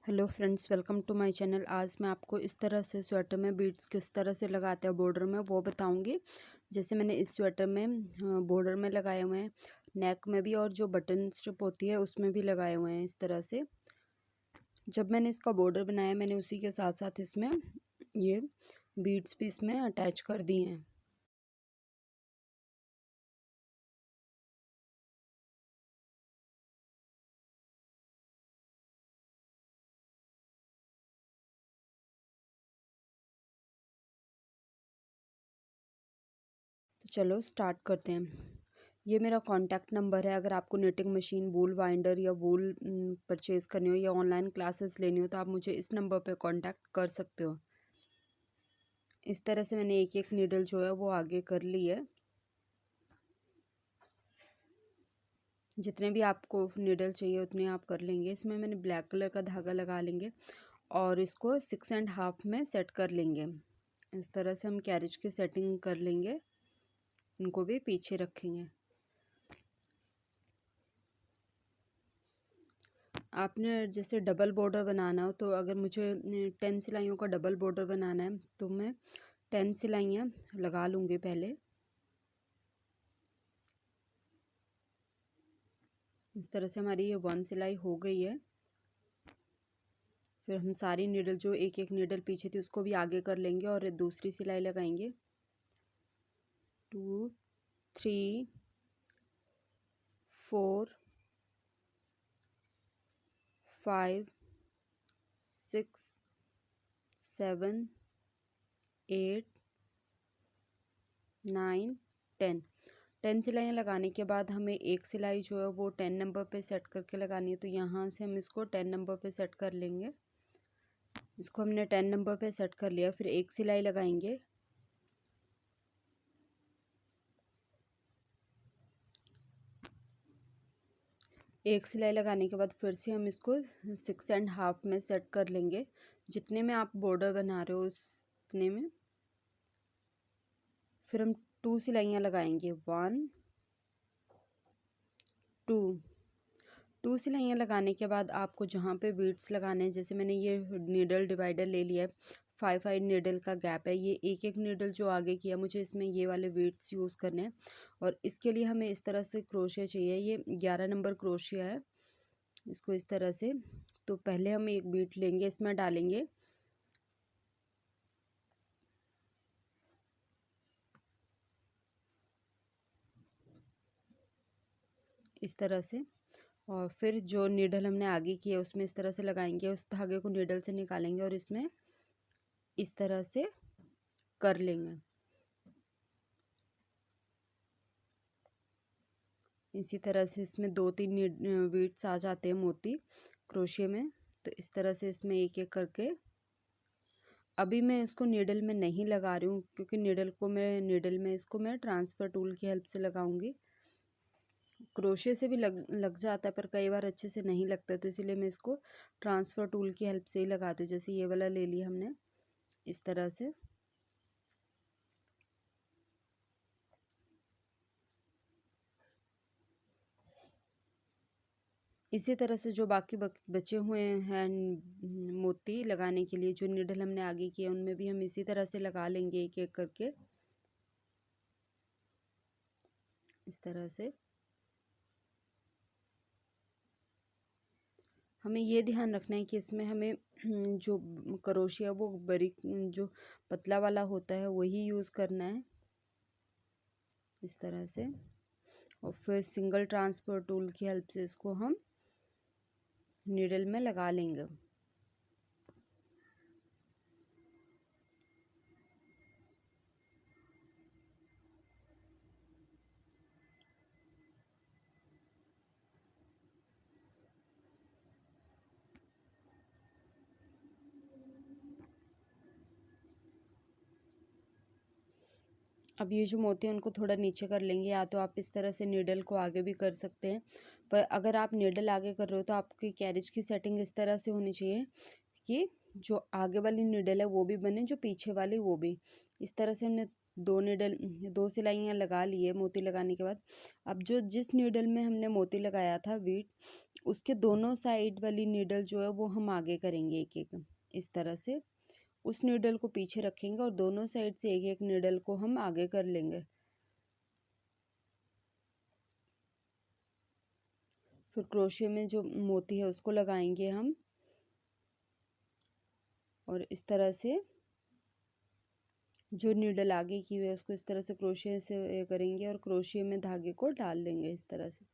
Hello friends, welcome to my channel. आज मैं आपको इस तरह से स्वेटर में बीड्स किस तरह से लगाते हैं बॉर्डर में वो बताऊंगी। जैसे मैंने इस स्वेटर में बॉर्डर में लगाए हुए हैं, नेक में भी और जो बटन स्ट्रिप होती है उसमें भी लगाए हुए हैं इस तरह से। जब मैंने इसका बॉर्डर बनाया मैंने उसी के साथ साथ इसमें ये बीड्स भी इसमें अटैच कर दिए हैं। तो चलो स्टार्ट करते हैं। ये मेरा कॉन्टैक्ट नंबर है। अगर आपको निटिंग मशीन, वूल बाइंडर या वूल परचेज़ करनी हो या ऑनलाइन क्लासेस लेनी हो तो आप मुझे इस नंबर पे कांटेक्ट कर सकते हो। इस तरह से मैंने एक एक नीडल जो है वो आगे कर ली है। जितने भी आपको नीडल चाहिए उतने आप कर लेंगे। इसमें मैंने ब्लैक कलर का धागा लगा लेंगे और इसको 6.5 में सेट कर लेंगे। इस तरह से हम कैरिज की सेटिंग कर लेंगे, इनको भी पीछे रखेंगे। आपने जैसे डबल बॉर्डर बनाना हो तो अगर मुझे 10 सिलाइयों का डबल बॉर्डर बनाना है तो मैं 10 सिलाइयाँ लगा लूँगी पहले। इस तरह से हमारी ये 1 सिलाई हो गई है। फिर हम सारी नीडल जो एक एक नीडल पीछे थी उसको भी आगे कर लेंगे और दूसरी सिलाई लगाएंगे। 2 3 4 5 6 7 8 9 10 सिलाइयाँ लगाने के बाद हमें एक सिलाई जो है वो 10 नंबर पे सेट करके लगानी है। तो यहाँ से हम इसको 10 नंबर पे सेट कर लेंगे। इसको हमने 10 नंबर पे सेट कर लिया। फिर एक सिलाई लगाएंगे। एक सिलाई लगाने के बाद फिर से हम इसको 6.5 में सेट कर लेंगे। जितने में आप बॉर्डर बना रहे हो उतने में। फिर हम 2 सिलाइयाँ लगाएंगे। 1 2 सिलाइयाँ लगाने के बाद आपको जहाँ पे बीड्स लगाने हैं, जैसे मैंने ये नीडल डिवाइडर ले लिया है, 5 नीडल का गैप है। ये एक एक नीडल जो आगे किया मुझे इसमें ये वाले बीड्स यूज़ करने हैं और इसके लिए हमें इस तरह से क्रोशिया चाहिए। ये 11 नंबर क्रोशिया है। इसको इस तरह से, तो पहले हम एक बीड लेंगे, इसमें डालेंगे। इस तरह से और फिर जो नीडल हमने आगे की है उसमें इस तरह से लगाएंगे। उस धागे को नीडल से निकालेंगे और इसमें इस तरह से कर लेंगे। इसी तरह से इसमें 2-3 बीड्स आ जाते हैं मोती क्रोशिया में। तो इस तरह से इसमें एक एक करके, अभी मैं इसको नीडल में नहीं लगा रही हूँ क्योंकि नीडल में इसको मैं ट्रांसफ़र टूल की हेल्प से लगाऊंगी। क्रोशिया से भी लग जाता है पर कई बार अच्छे से नहीं लगता, तो इसीलिए मैं इसको ट्रांसफ़र टूल की हेल्प से ही लगाती हूँ। जैसे ये वाला ले लिया हमने इस तरह से। इसी तरह से जो बाकी बचे हुए हैं मोती लगाने के लिए, जो नीडल हमने आगे किए उनमें भी हम इसी तरह से लगा लेंगे एक एक करके। इस तरह से हमें ये ध्यान रखना है कि इसमें हमें जो क्रोशिया वो बारीक जो पतला वाला होता है वही यूज़ करना है। इस तरह से और फिर सिंगल ट्रांसफर टूल की हेल्प से इसको हम नीडल में लगा लेंगे। अब ये जो मोती हैं उनको थोड़ा नीचे कर लेंगे, या तो आप इस तरह से नीडल को आगे भी कर सकते हैं। पर अगर आप नीडल आगे कर रहे हो तो आपकी कैरिज की सेटिंग इस तरह से होनी चाहिए कि जो आगे वाली नीडल है वो भी बने, जो पीछे वाली वो भी। इस तरह से हमने दो सिलाइयाँ लगा लिए मोती लगाने के बाद। अब जो जिस नीडल में हमने मोती लगाया था वीट, उसके दोनों साइड वाली नीडल जो है वो हम आगे करेंगे एक एक, इस तरह से उस नीडल को पीछे रखेंगे और दोनों साइड से एक एक नीडल को हम आगे कर लेंगे। फिर क्रोशिया में जो मोती है उसको लगाएंगे हम, और इस तरह से जो नीडल आगे की हुई है उसको इस तरह से क्रोशिया से करेंगे और क्रोशिया में धागे को डाल देंगे इस तरह से।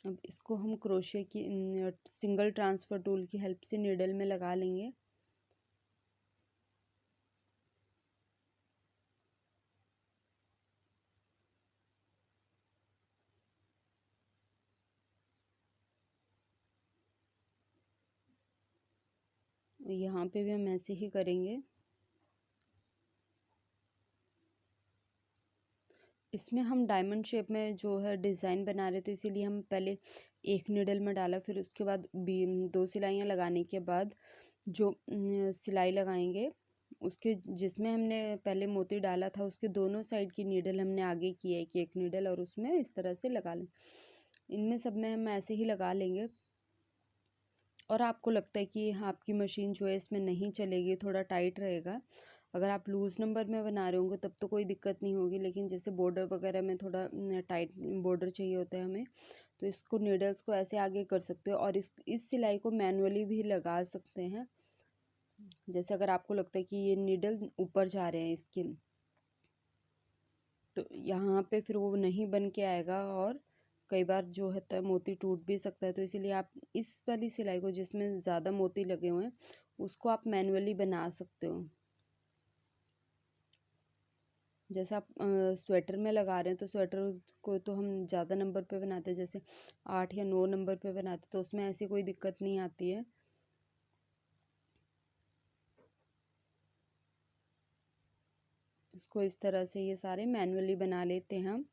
अब इसको हम क्रोशिया की सिंगल ट्रांसफ़र टूल की हेल्प से नीडल में लगा लेंगे। यहाँ पे भी हम ऐसे ही करेंगे। इसमें हम डायमंड शेप में जो है डिज़ाइन बना रहे थे, इसीलिए हम पहले एक नीडल में डाला, फिर उसके बाद दो सिलाइयाँ लगाने के बाद जो सिलाई लगाएंगे उसके जिसमें हमने पहले मोती डाला था उसके दोनों साइड की नीडल हमने आगे की है कि एक नीडल, और उसमें इस तरह से लगा लें। इनमें सब में हम ऐसे ही लगा लेंगे। और आपको लगता है कि आपकी मशीन जो है इसमें नहीं चलेगी, थोड़ा टाइट रहेगा, अगर आप लूज़ नंबर में बना रहे होंगे तब तो कोई दिक्कत नहीं होगी, लेकिन जैसे बॉर्डर वगैरह में थोड़ा टाइट बॉर्डर चाहिए होता है हमें, तो इसको नीडल्स को ऐसे आगे कर सकते हो और इस सिलाई को मैनुअली भी लगा सकते हैं। जैसे अगर आपको लगता है कि ये नीडल ऊपर जा रहे हैं इसके, तो यहाँ पे फिर वो नहीं बन के आएगा और कई बार जो है मोती टूट भी सकता है, तो इसीलिए आप इस वाली सिलाई को जिसमें ज़्यादा मोती लगे हुए हैं उसको आप मैनुअली बना सकते हो। जैसे आप स्वेटर में लगा रहे हैं तो स्वेटर को तो हम ज़्यादा नंबर पे बनाते हैं, जैसे 8 या 9 नंबर पे बनाते हैं, तो उसमें ऐसी कोई दिक्कत नहीं आती है। इसको इस तरह से ये सारे मैनुअली बना लेते हैं हम,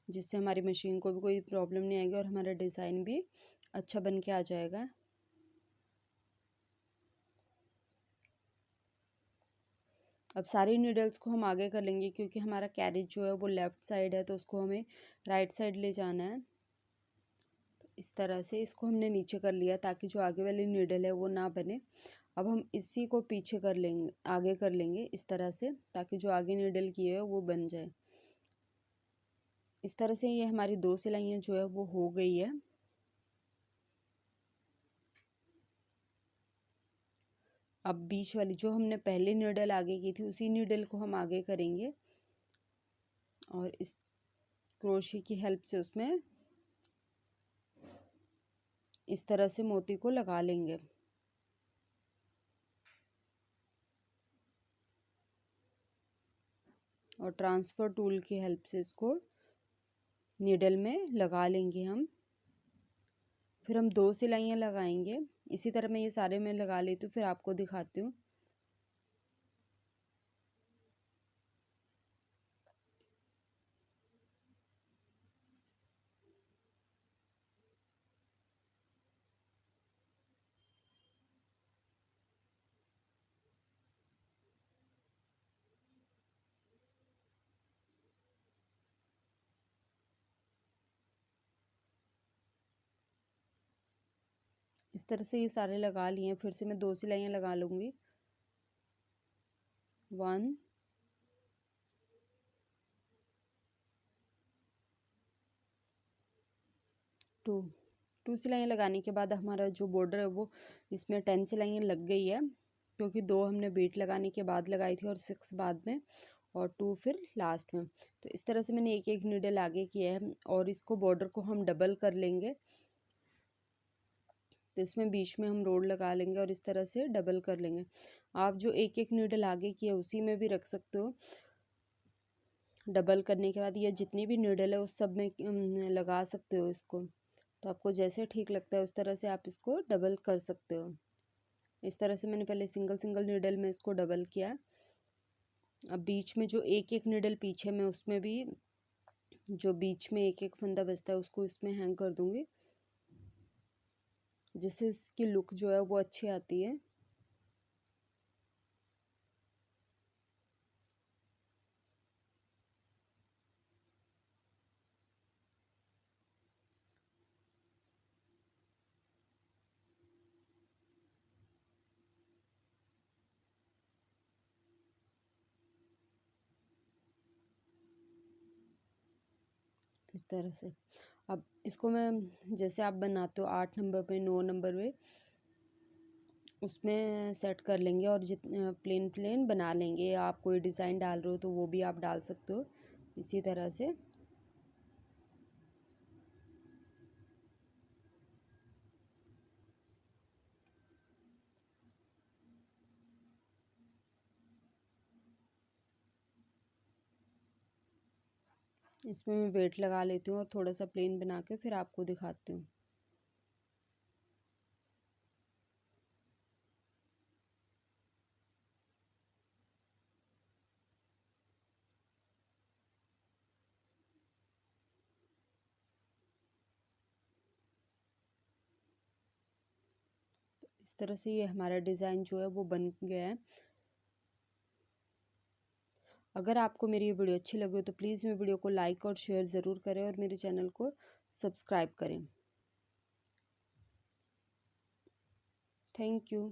जिससे हमारी मशीन को भी कोई प्रॉब्लम नहीं आएगी और हमारा डिज़ाइन भी अच्छा बन के आ जाएगा। अब सारी नीडल्स को हम आगे कर लेंगे क्योंकि हमारा कैरेज जो है वो लेफ़्ट साइड है, तो उसको हमें राइट साइड ले जाना है। तो इस तरह से इसको हमने नीचे कर लिया ताकि जो आगे वाली नीडल है वो ना बने। अब हम इसी को पीछे कर लेंगे, आगे कर लेंगे इस तरह से, ताकि जो आगे नीडल की है वो बन जाए। इस तरह से ये हमारी दो सिलाइयाँ जो है वो हो गई है। अब बीच वाली जो हमने पहले नीडल आगे की थी उसी नीडल को हम आगे करेंगे और इस क्रोशे की हेल्प से उसमें इस तरह से मोती को लगा लेंगे। और ट्रांसफ़र टूल की हेल्प से इसको नीडल में लगा लेंगे हम। फिर हम दो सिलाइयाँ लगाएंगे। इसी तरह मैं ये सारे में लगा लेती हूँ, फिर आपको दिखाती हूँ। इस तरह से ये सारे लगा लिए हैं। फिर से मैं दो सिलाइयाँ लगा लूँगी। 1 2 सिलाइयाँ लगाने के बाद हमारा जो बॉर्डर है वो इसमें 10 सिलाइयाँ लग गई है, क्योंकि 2 हमने बीट लगाने के बाद लगाई थी और 6 बाद में और 2 फिर लास्ट में। तो इस तरह से मैंने एक एक नीडल आगे किया है और इसको बॉर्डर को हम डबल कर लेंगे। तो इसमें बीच में हम रोड लगा लेंगे और इस तरह से डबल कर लेंगे। आप जो एक एक नीडल आगे की है उसी में भी रख सकते हो। डबल करने के बाद ये जितनी भी नीडल है उस सब में लगा सकते हो इसको। तो आपको जैसे ठीक लगता है उस तरह से आप इसको डबल कर सकते हो। इस तरह से मैंने पहले सिंगल सिंगल नीडल में इसको डबल किया। अब बीच में जो एक एक नीडल पीछे में उसमें भी जो बीच में एक एक फंदा बचता है उसको इसमें हैंग कर दूँगी, जिससे इसकी लुक जो है वो अच्छी आती है। इस तरह से अब इसको मैं, जैसे आप बनाते हो 8 नंबर पे 9 नंबर पे, उसमें सेट कर लेंगे और प्लेन प्लेन बना लेंगे। आप कोई डिज़ाइन डाल रहे हो तो वो भी आप डाल सकते हो इसी तरह से। इसमें मैं वेट लगा लेती हूँ और थोड़ा सा प्लेन बना के फिर आपको दिखाती हूँ। इस तरह से ये हमारा डिज़ाइन जो है वो बन गया है। अगर आपको मेरी ये वीडियो अच्छी लगी हो तो प्लीज़ मेरी वीडियो को लाइक और शेयर ज़रूर करें और मेरे चैनल को सब्सक्राइब करें। Thank you.